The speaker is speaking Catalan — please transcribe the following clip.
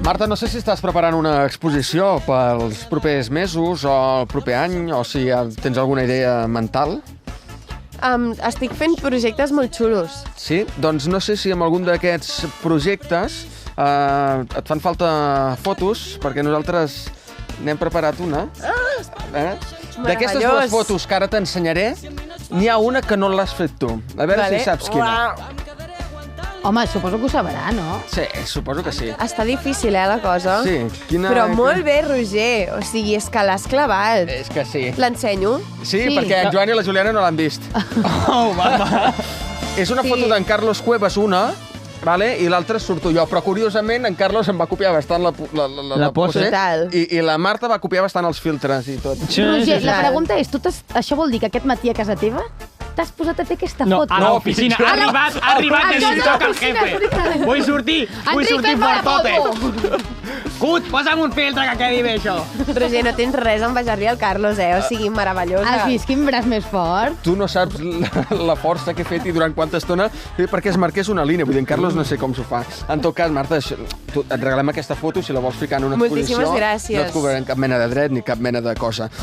Marta, no sé si estàs preparant una exposició pels propers mesos o el proper any, o si ja tens alguna idea mental. Estic fent projectes molt xulos. Sí? Doncs no sé si amb algun d'aquests projectes et fan falta fotos, perquè nosaltres n'hem preparat una. D'aquestes dues fotos que ara t'ensenyaré, n'hi ha una que no l'has fet tu. A veure si saps quina. Home, suposo que ho sabrà, no? Sí, suposo que sí. Està difícil, la cosa? Sí. Però molt bé, Roger. O sigui, és que l'has clavat. És que sí. L'ensenyo? Sí, perquè en Joan i la Juliana no l'han vist. Oh, mama. És una foto d'en Carlos Cuevas, una, i l'altra surto jo. Però, curiosament, en Carlos em va copiar bastant la pose. Total. I la Marta va copiar bastant els filtres i tot. Roger, la pregunta és, això vol dir que aquest matí a casa teva t'has posat a fer aquesta foto? A l'oficina. Ha arribat i li toca el jefe. Vull sortir per tope. Cut, posa'm un filtre que quedi bé, això. Roger, no tens res a envejar-li al Carlos, O sigui, meravellosa. Has vist quin braç més fort? Tu no saps la força que he fet i durant quanta estona perquè es marqués una línia. Vull dir, en Carlos no sé com s'ho fa. En tot cas, Marta, et regalem aquesta foto, si la vols ficar en una exposició. Moltíssimes gràcies. No et cobrarem cap mena de dret ni cap mena de cosa.